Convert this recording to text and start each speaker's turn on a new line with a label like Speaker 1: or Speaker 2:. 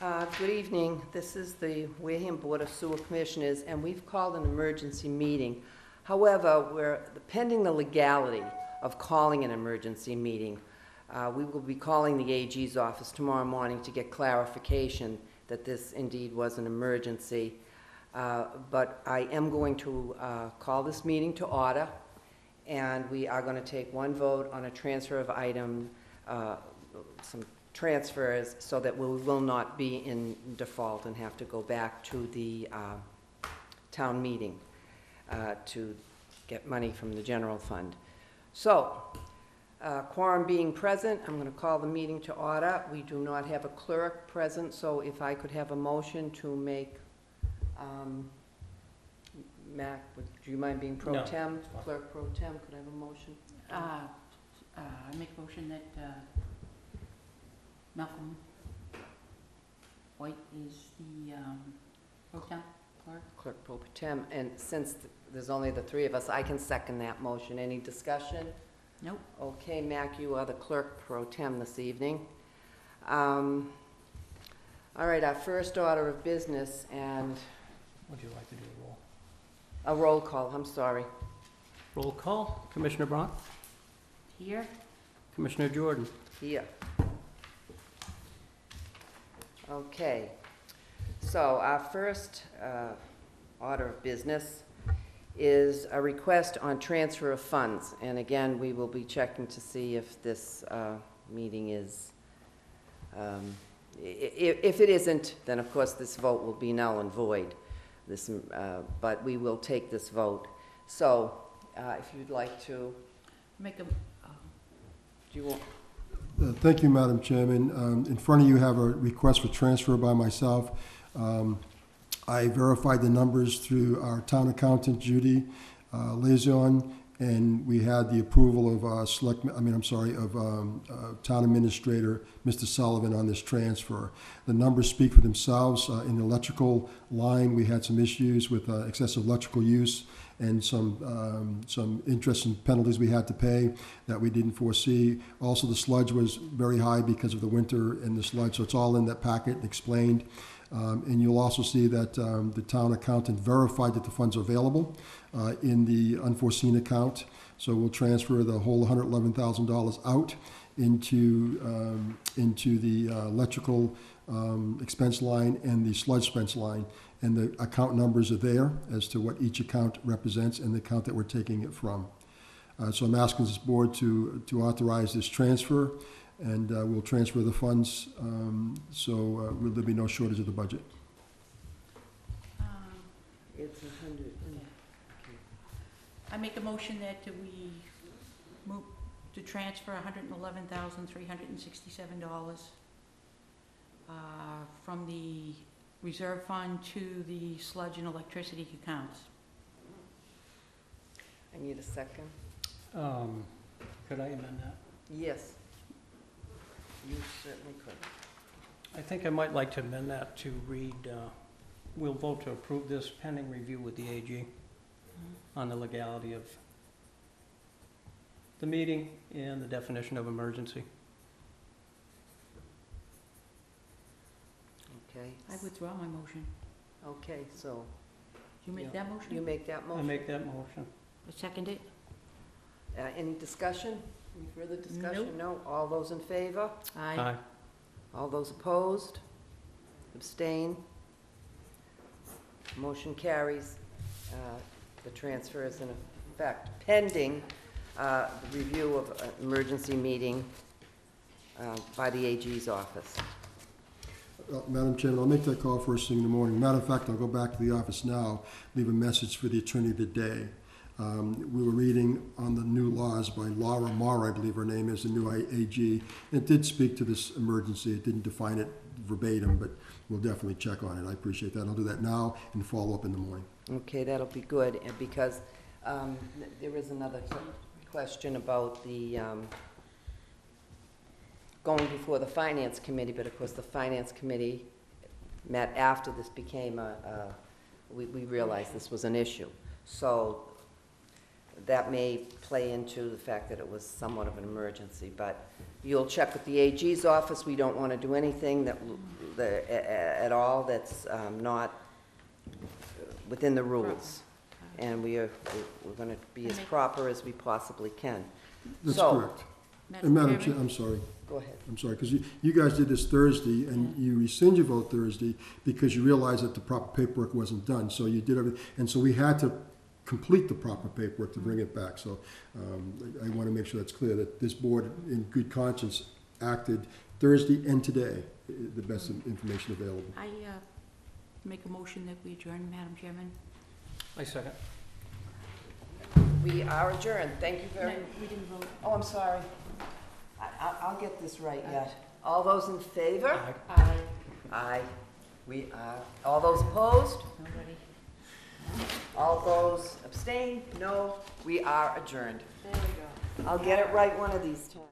Speaker 1: Good evening. This is the Wareham Board of Sewer Commissioners, and we've called an emergency meeting. However, we're pending the legality of calling an emergency meeting. We will be calling the AG's office tomorrow morning to get clarification that this indeed was an emergency. But I am going to call this meeting to order, and we are going to take one vote on a transfer of item, some transfers, so that we will not be in default and have to go back to the town meeting to get money from the general fund. So, quorum being present, I'm going to call the meeting to order. We do not have a clerk present, so if I could have a motion to make, Mac, do you mind being pro tem?
Speaker 2: No.
Speaker 1: Clerk pro tem, could I have a motion?
Speaker 3: I make a motion that Malcolm White is the pro tem clerk.
Speaker 1: Clerk pro tem, and since there's only the three of us, I can second that motion. Any discussion?
Speaker 3: Nope.
Speaker 1: Okay, Mac, you are the clerk pro tem this evening. All right, our first order of business, and
Speaker 2: Would you like to do a roll?
Speaker 1: a roll call, I'm sorry.
Speaker 2: Roll call. Commissioner Brock?
Speaker 3: Here.
Speaker 2: Commissioner Jordan?
Speaker 1: Here. Okay, so our first order of business is a request on transfer of funds. And again, we will be checking to see if this meeting is, if it isn't, then of course this vote will be null and void. But we will take this vote. So if you'd like to,
Speaker 3: Make a.
Speaker 1: do you want?
Speaker 4: Thank you, Madam Chairman. In front of you have a request for transfer by myself. I verified the numbers through our town accountant, Judy Lazion, and we had the approval of town administrator, Mr. Sullivan, on this transfer. The numbers speak for themselves. In the electrical line, we had some issues with excessive electrical use and some interest and penalties we had to pay that we didn't foresee. Also, the sludge was very high because of the winter and the sludge, so it's all in that packet explained. And you'll also see that the town accountant verified that the funds are available in the unforeseen account. So we'll transfer the whole $111,000 out into the electrical expense line and the sludge expense line. And the account numbers are there as to what each account represents and the account that we're taking it from. So I'm asking this board to authorize this transfer, and we'll transfer the funds, so there'll be no shortage of the budget.
Speaker 1: It's 100.
Speaker 3: I make a motion that we move to transfer $111,367 from the reserve fund to the sludge and electricity accounts.
Speaker 1: I need a second.
Speaker 2: Could I amend that?
Speaker 1: Yes. You certainly could.
Speaker 2: I think I might like to amend that to read, we'll vote to approve this pending review with the AG on the legality of the meeting and the definition of emergency.
Speaker 1: Okay.
Speaker 3: I withdraw my motion.
Speaker 1: Okay, so
Speaker 3: You make that motion?
Speaker 1: you make that
Speaker 2: I
Speaker 1: motion?
Speaker 2: make that motion.
Speaker 3: I second it.
Speaker 1: Any discussion? Any further discussion?
Speaker 3: Nope.
Speaker 1: No? All those in favor?
Speaker 3: Aye.
Speaker 1: All those opposed? Abstain? Motion carries. The transfer is in effect pending the review of an emergency meeting by the AG's office.
Speaker 4: Madam Chairman, I'll make that call first thing in the morning. Matter of fact, I'll go back to the office now, leave a message for the attorney today. We were reading on the new laws by Laura Marr, I believe her name is, the new AG. It did speak to this emergency. It didn't define it verbatim, but we'll definitely check on it. I appreciate that. I'll do that now and follow up in the morning.
Speaker 1: Okay, that'll be good, and because there is another question about the going before the Finance Committee, but of course the Finance Committee met after this became we realized this was an issue. So that may play into the fact that it was somewhat of an emergency, but you'll check with the AG's office. We don't want to do anything at all that's not within the rules. And we're going to be as proper as we possibly can.
Speaker 4: That's
Speaker 1: So-
Speaker 4: correct. And Madam Chair,
Speaker 3: Chairman?
Speaker 4: I'm sorry.
Speaker 1: Go ahead.
Speaker 4: I'm sorry, because you guys did this Thursday, and you rescind your vote Thursday because you realized that the proper paperwork wasn't done. So you did everything, and so we had to complete the proper paperwork to bring it back. So I want to make sure that's clear, that this board, in good conscience, acted Thursday and today, the best information available.
Speaker 3: I make a motion that we adjourn, Madam Chairman.
Speaker 2: I second.
Speaker 1: We are adjourned. Thank you very
Speaker 3: No,
Speaker 1: much.
Speaker 3: we didn't vote.
Speaker 1: Oh, I'm sorry. I'll get this right yet. All those in favor?
Speaker 2: Aye.
Speaker 3: Aye.
Speaker 1: Aye. We are. All those opposed?
Speaker 3: Nobody.
Speaker 1: All those abstain? No. We are adjourned.
Speaker 3: There we go.
Speaker 1: I'll get it right one of these times.